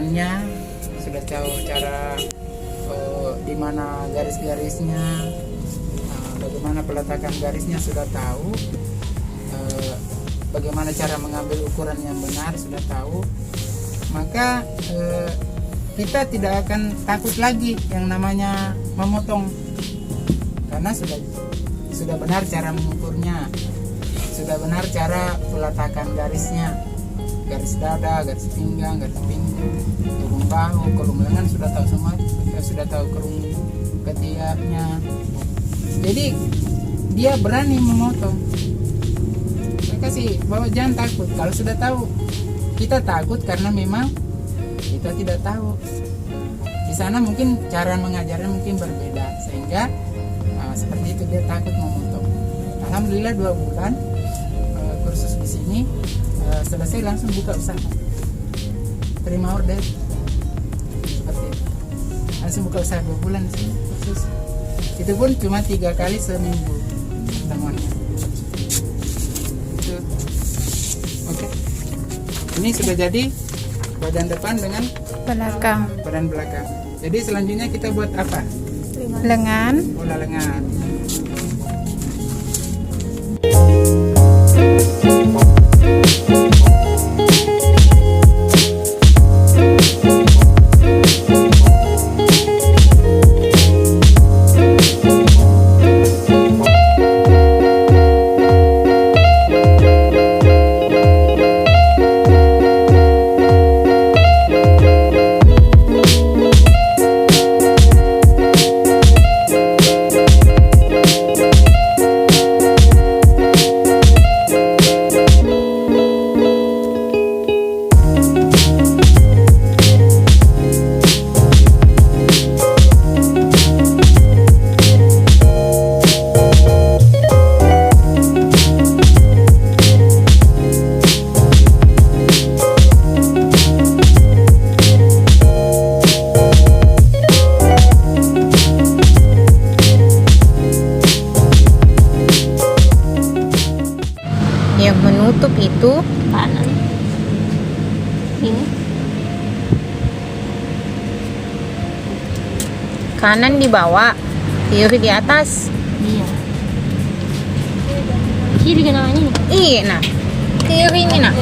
pengukurannya, sudah tahu cara di mana garis-garisnya, bagaimana peletakan garisnya sudah tahu, bagaimana cara mengambil ukuran yang benar sudah tahu, maka kita tidak akan takut lagi yang namanya memotong, karena sudah benar cara mengukurnya, sudah benar cara peletakan garisnya, garis dada, garis pinggang, garis pinggul, kurung bahu, kurung lengan sudah tahu semua, sudah tahu kurung ketiaknya. Jadi dia berani memotong. Saya kasih bahwa jangan takut. Kalau sudah tahu, kita takut karena memang kita tidak tahu. Di sana mungkin cara mengajarnya mungkin berbeda, sehingga seperti itu dia takut memotong. Alhamdulillah 2 bulan kursus di sini, selesai langsung buka usaha, terima order seperti itu. Langsung buka usaha 2 bulan di sini kursus. Itu pun cuma 3 kali seminggu pertemuannya. Itu oke. Ini sudah jadi badan depan dengan badan belakang. Jadi selanjutnya kita buat apa? Lengan. Pola lengan. Yang menutup itu kanan ini kanan di bawah, kiri di atas. iya, kiri kan namanya ini. Iya, nah kiri ini nah.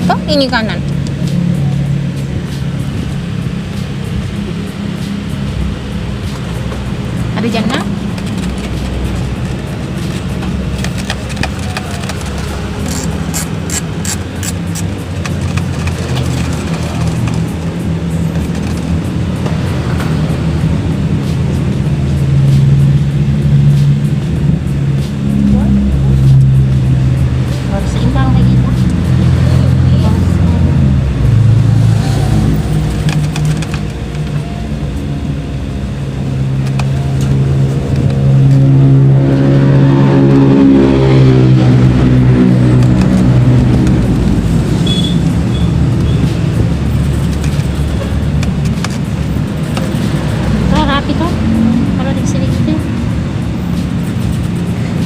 Toh ini kanan. Ada jannah. Harus seimbang kayak gitu. Oh, rapi kan kalau di sini gitu.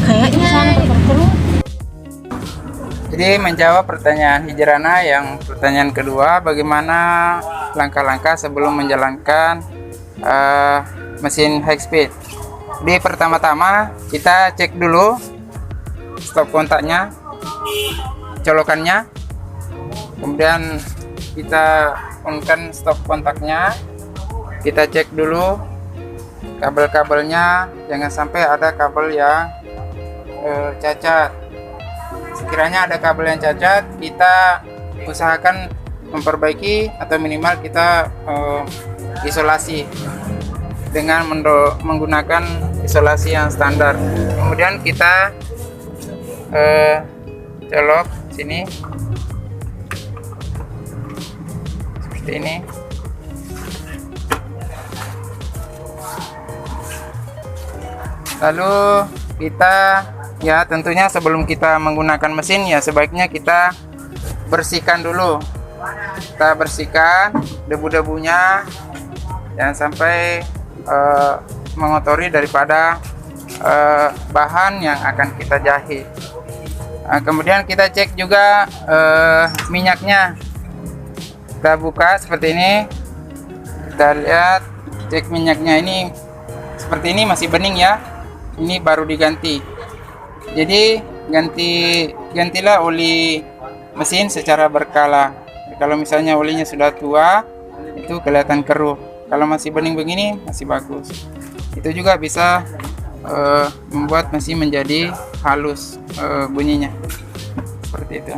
Di sana Kayaknya berkerung. Jadi menjawab pertanyaan Hijrana yang pertanyaan kedua, bagaimana langkah-langkah sebelum menjalankan mesin high speed. Jadi pertama-tama kita cek dulu stop kontaknya, colokannya, kemudian kita on-kan stop kontaknya, kita cek dulu kabel-kabelnya, jangan sampai ada kabel yang cacat. Sekiranya ada kabel yang cacat, kita usahakan memperbaiki atau minimal kita isolasi dengan menggunakan isolasi yang standar. Kemudian kita colok sini seperti ini. Lalu kita ya tentunya sebelum kita menggunakan mesin ya sebaiknya kita bersihkan dulu. Kita bersihkan debu-debunya, jangan sampai mengotori daripada bahan yang akan kita jahit. Nah, kemudian kita cek juga minyaknya. Kita buka seperti ini, kita lihat cek minyaknya ini seperti ini, masih bening ya. Ini baru diganti. Jadi gantilah oli mesin secara berkala. Kalau misalnya olinya sudah tua, itu kelihatan keruh. Kalau masih bening begini, masih bagus. Itu juga bisa membuat mesin menjadi halus bunyinya, seperti itu.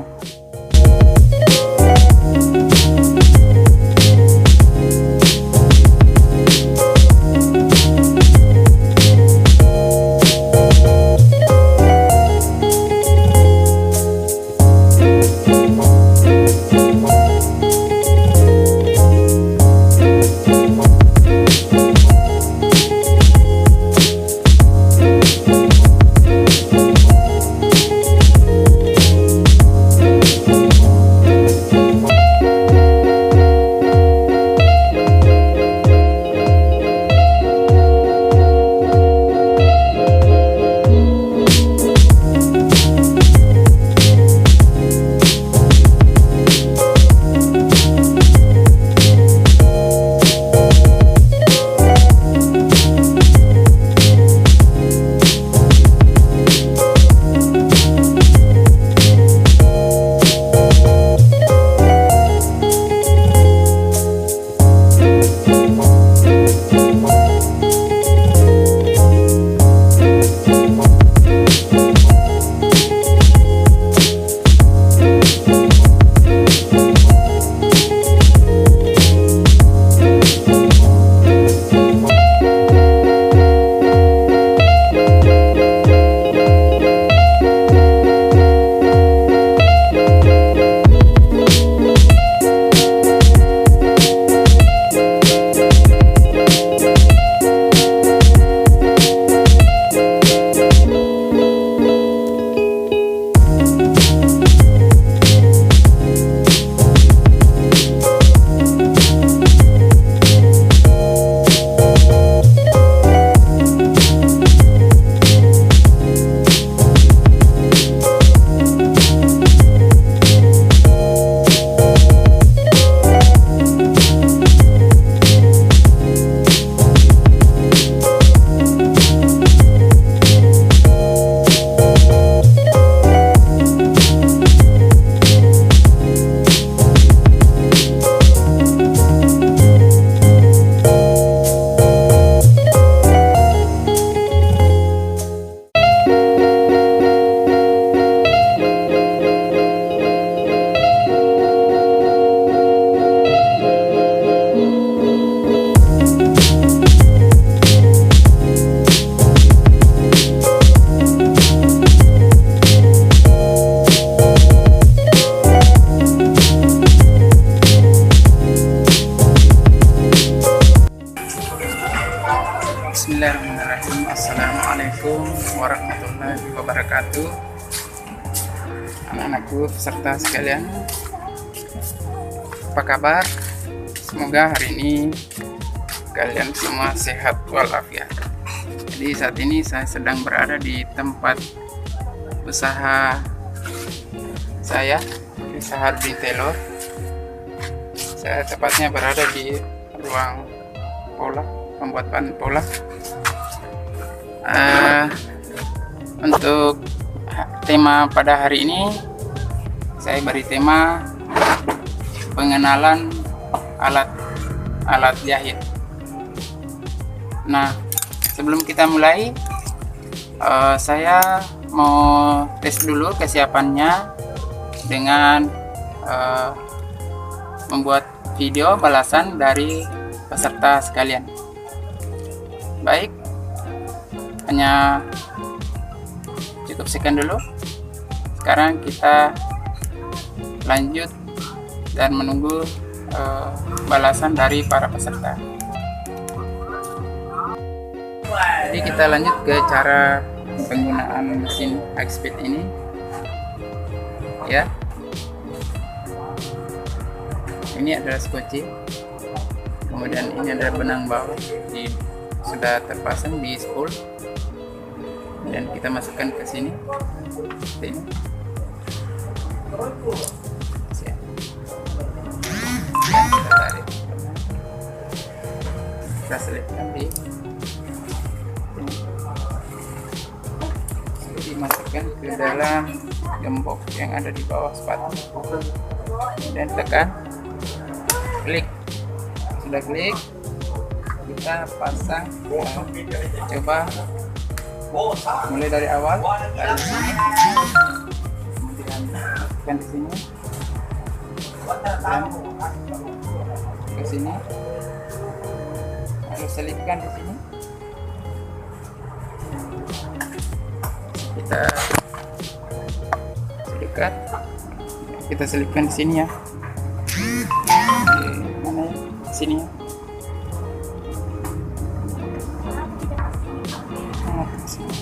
Bismillahirrahmanirrahim. Assalamualaikum warahmatullahi wabarakatuh. Anak-anakku peserta sekalian, apa kabar? Semoga hari ini kalian semua sehat walafiat. Jadi saat ini saya sedang berada di tempat usaha saya, usaha Bintelor. Saya tepatnya berada di ruang pola, pembuatan pola. Untuk tema pada hari ini saya beri tema pengenalan alat jahit. Nah, sebelum kita mulai, saya mau tes dulu kesiapannya dengan membuat video balasan dari peserta sekalian. Baik, hanya cukup sekian dulu. Sekarang kita lanjut dan menunggu balasan dari para peserta. Jadi kita lanjut ke cara penggunaan mesin high speed ini, ya. Ini adalah skoci, kemudian ini adalah benang bawah sudah terpasang di spool, dan kita masukkan ke sini seperti ini. Siap. kita selipkan di sini. Dimasukkan ke dalam gembok yang ada di bawah sepatu dan tekan klik. Sudah klik, kita pasang. Coba mulai dari awal, dari sini, kemudian masukkan di sini dan ke sini, lalu selipkan di sini. Kita dekat, kita selipkan di sini ya. Di mana ya? Sini ya. Nah, sini.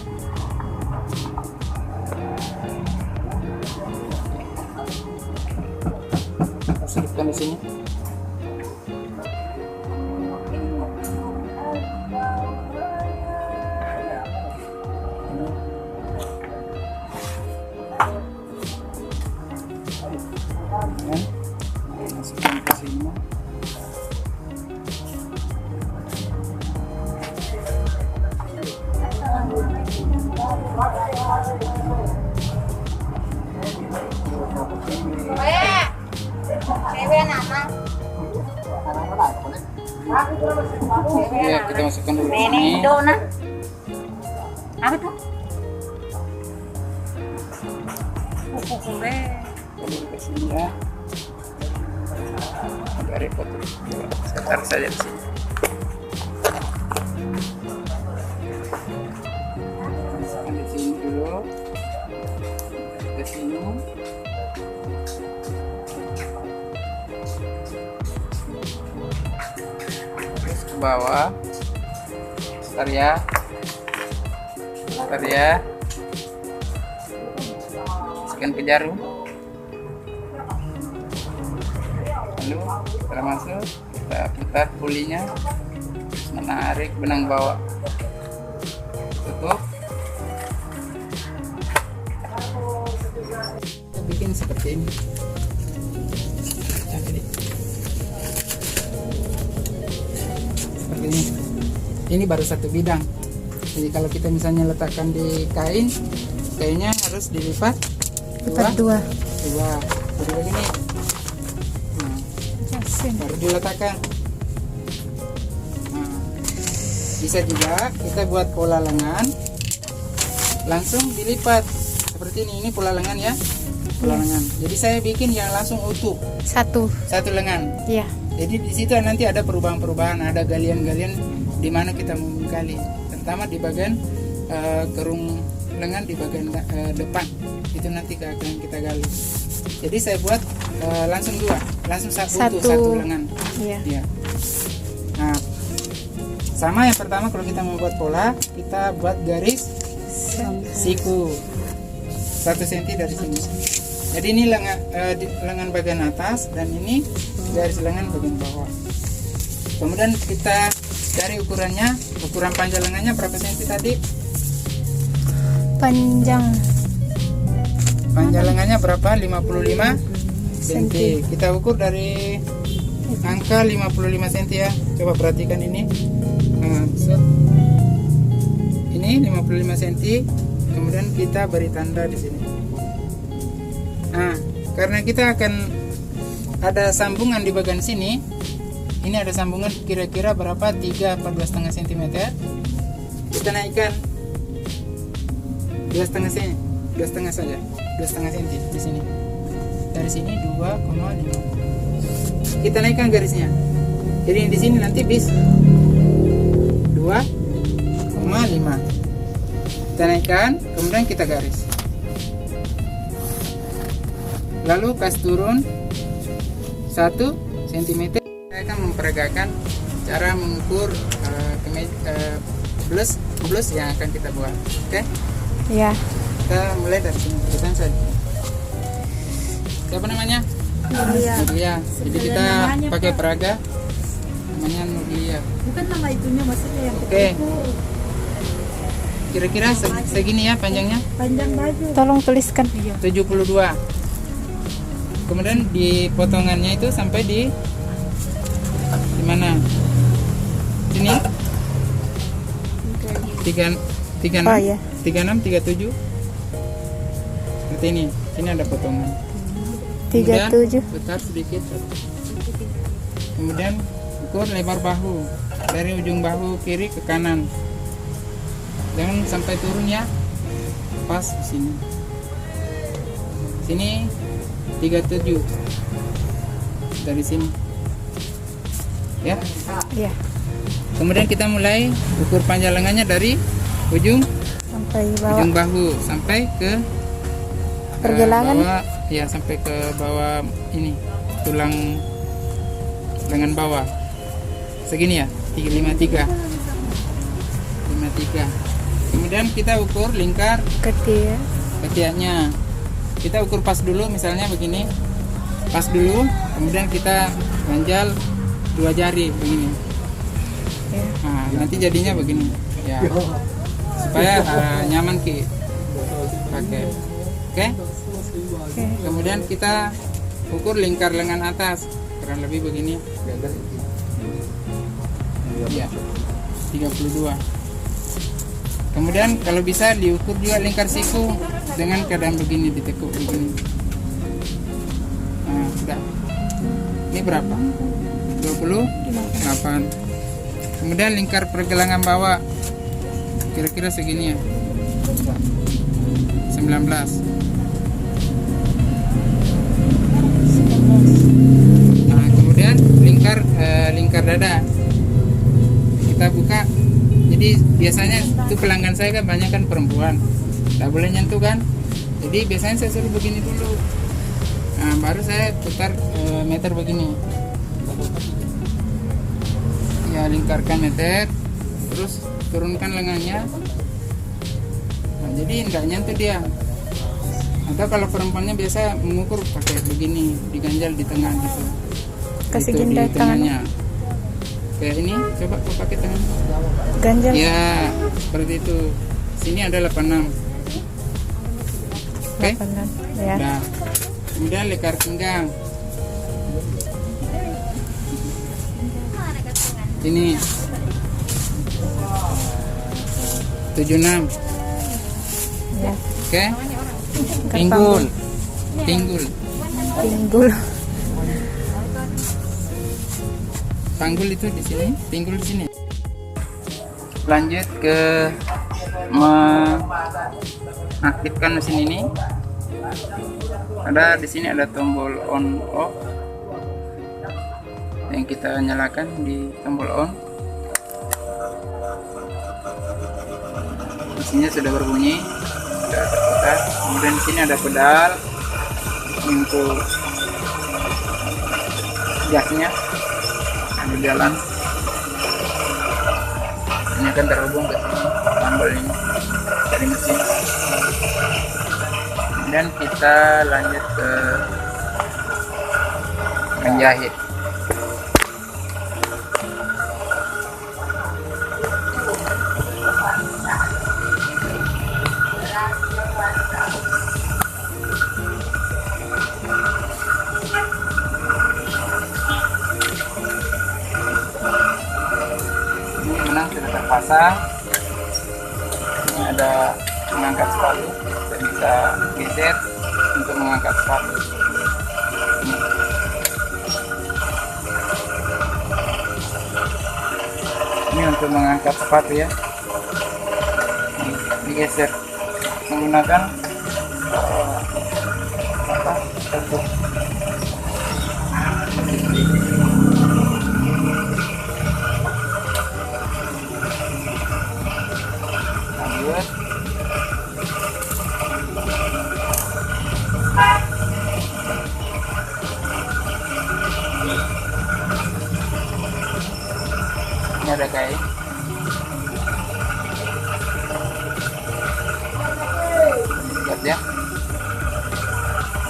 Kita selipkan di sini. Masukkan ke sini. Ya, kita masukkan dulu ke sini. Apa tuh? Dulu ke sini ya. Agak repot. Saya taruh saja di sini. Masukkan di sini dulu. Ke sini. Terus ke bawah. Bentar ya. Bentar ya. Masukkan ke jarum. Lalu setelah masuk, kita putar pulinya, menarik benang bawah, tutup. Kita bikin seperti ini. Seperti ini. Ini baru satu bidang. Jadi kalau kita misalnya letakkan di kain, kainnya harus dilipat dua. Jadi begini. Baru diletakkan. Nah, bisa juga kita buat pola lengan, langsung dilipat seperti ini. Ini pola lengan ya, pola lengan. Jadi saya bikin yang langsung utuh Satu. lengan. Iya. Jadi di situ nanti ada perubahan-perubahan, ada galian-galian di mana kita mau menggali, terutama di bagian kerung lengan di bagian depan. Itu nanti akan kita gali. Jadi saya buat langsung satu lengan. Iya. Ya. Nah, sama yang pertama kalau kita mau buat pola, kita buat garis siku 1 cm dari sini. Jadi ini lengan bagian atas dan ini garis lengan bagian bawah. Kemudian kita cari ukurannya, ukuran panjang lengannya berapa senti tadi? Panjang lengannya berapa? 55 cm. Kita ukur dari angka 55 cm ya. Coba perhatikan ini. Nah, ini 55 cm. Kemudian kita beri tanda di sini. Nah, karena kita akan ada sambungan di bagian sini. Ini ada sambungan kira-kira berapa? 3 atau 2,5 cm. Kita naikkan 2,5 cm. 2,5 saja. 2,5 cm di sini. Dari sini 2,5. Kita naikkan garisnya. Jadi di sini nanti bis 2,5. Kita naikkan, kemudian kita garis. Lalu kas turun 1 cm. Saya akan memperagakan cara mengukur blus yang akan kita buat. Oke? Iya. Kita mulai dari sini. Kita saja. Siapa namanya? Nurlia. Jadi kita pakai peraga. Namanya Nurlia. Bukan nama itunya, maksudnya yang Oke. Kira-kira segini ya panjangnya? panjang baju. Tolong tuliskan. 72. Kemudian di potongannya itu sampai di mana? Sini sini. 36 Oh, iya. 36 37 seperti ini. Sini ada potongan. Kemudian 37. putar sedikit. Kemudian ukur lebar bahu dari ujung bahu kiri ke kanan. Jangan sampai turun ya. Pas di sini. Sini 37 dari sini. Ya. Iya. Kemudian kita mulai ukur panjang lengannya dari ujung Sampai bawah. ujung bahu sampai ke Pergelangan. bawah, ya sampai ke bawah ini tulang lengan bawah. Segini ya, 53. Kemudian kita ukur lingkar Ketiak. ketiaknya. Kita ukur pas dulu, misalnya begini. Pas dulu, kemudian kita ganjal 2 jari begini. Ya. Nah, nanti jadinya begini. Ya. Supaya nyaman ki pakai. Oke? Oke. Kemudian kita ukur lingkar lengan atas, kurang lebih begini. Ya. 32. Kemudian kalau bisa diukur juga lingkar siku dengan keadaan begini, ditekuk begini. Nah, sudah. Ini berapa? 28. Kemudian lingkar pergelangan bawah kira-kira segini ya. 19. Nah, kemudian lingkar dada kita buka. Jadi biasanya itu pelanggan saya kan banyak kan perempuan, nggak boleh nyentuh kan. Jadi biasanya saya suruh begini dulu. Nah, baru saya putar meter begini. Ya, lingkarkan meter, terus turunkan lengannya. Nah, jadi nggak nyentuh dia. Atau kalau perempuannya biasa mengukur pakai begini, diganjal di tengah gitu. Kasih Itu di ginda tengahnya. Kayak ini, coba kau pakai tangan. Ganjal. Ya, seperti itu. Sini ada 86. Oke? Kanan. Ya. Nah, kemudian lekar pinggang. Ini 76. Ya. Oke? Pinggul. Pinggul. Pinggul. Panggul itu di sini, pinggul di sini. Lanjut ke mengaktifkan mesin ini. Ada di sini ada tombol on off yang kita nyalakan di tombol on. Mesinnya sudah berbunyi, sudah terputar. Kemudian di sini ada pedal untuk gasnya. Di jalan ini akan terhubung ke sini tombol ini dari mesin. Kemudian kita lanjut ke menjahit. Sudah terpasang. Ini ada mengangkat sepatu, kita bisa geser untuk mengangkat sepatu. Ini untuk mengangkat sepatu ya. Ini digeser menggunakan untuk ini ada kain. Lihat ya,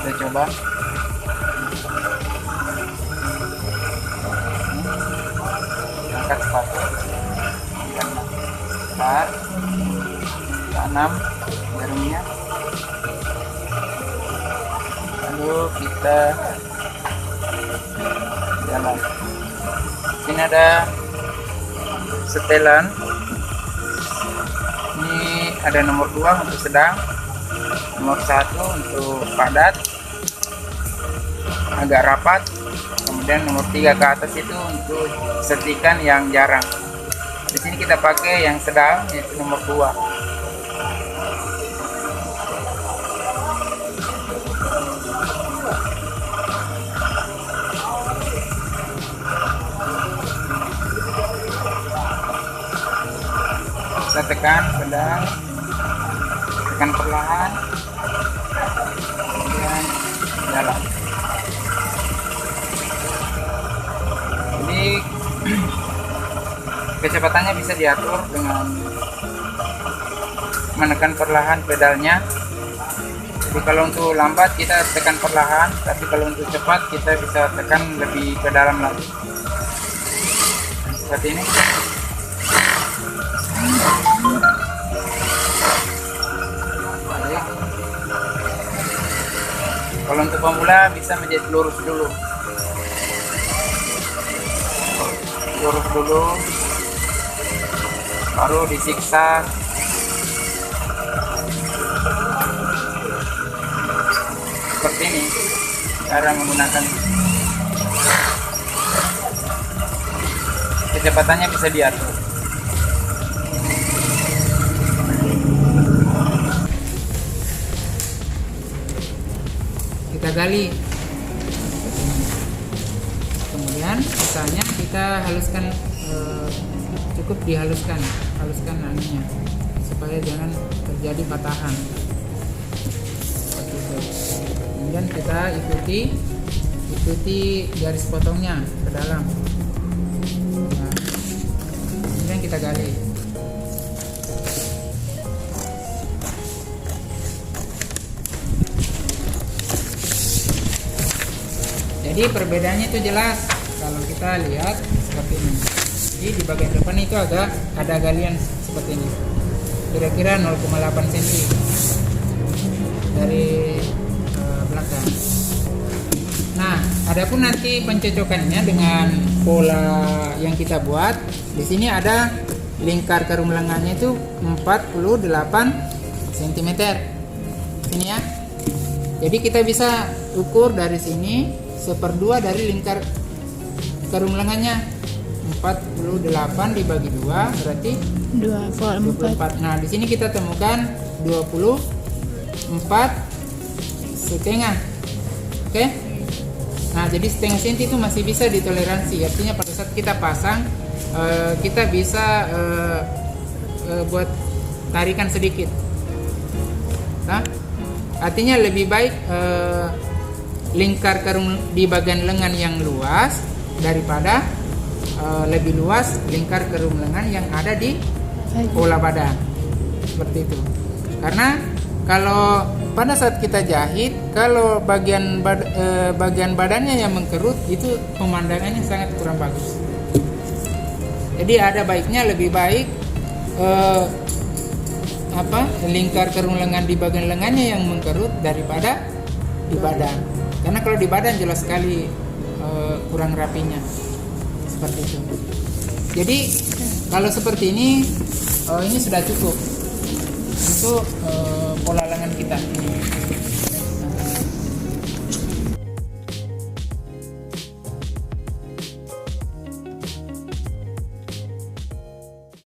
kita coba. Angkat sepatu, start, tanam jarumnya, lalu kita jalan. Ini ada setelan. Ini ada nomor 2 untuk sedang, nomor 1 untuk padat, agak rapat, kemudian nomor 3 ke atas itu untuk setikan yang jarang. Di sini kita pakai yang sedang, yaitu nomor 2. Kita tekan sedang, tekan perlahan, kemudian jalan. Jadi kecepatannya bisa diatur dengan menekan perlahan pedalnya. Jadi kalau untuk lambat kita tekan perlahan, tapi kalau untuk cepat kita bisa tekan lebih ke dalam lagi. Seperti ini. Baik. Kalau untuk pemula bisa menjadi lurus dulu, baru disiksa. Seperti ini cara menggunakan. Kecepatannya bisa diatur. Kita gali, kemudian sisanya kita haluskan, cukup dihaluskan, anunya supaya jangan terjadi patahan seperti itu. Kemudian kita ikuti garis potongnya ke dalam. Nah, kemudian kita gali. Jadi perbedaannya itu jelas kalau kita lihat seperti ini. Jadi di bagian depan itu ada galian seperti ini, kira-kira 0,8 cm dari belakang. Nah, adapun nanti pencocokannya dengan pola yang kita buat, di sini ada lingkar kerum lengannya itu 48 cm. Sini ya. Jadi kita bisa ukur dari sini 1/2 dari lingkar kerum lengannya. 48 dibagi 2 berarti 24. Nah, di sini kita temukan 24,5. Oke. Nah, jadi setengah senti itu masih bisa ditoleransi. Artinya pada saat kita pasang, kita bisa buat tarikan sedikit. Nah, artinya lebih baik lingkar kerum di bagian lengan yang luas daripada lebih luas lingkar kerum lengan yang ada di pola badan, seperti itu. Karena kalau pada saat kita jahit, kalau bagian badannya yang mengkerut, itu pemandangannya sangat kurang bagus. Jadi ada baiknya lebih baik lingkar kerum lengan di bagian lengannya yang mengkerut daripada di badan. Karena kalau di badan jelas sekali kurang rapinya, seperti itu. Jadi kalau seperti ini sudah cukup untuk pola lengan kita.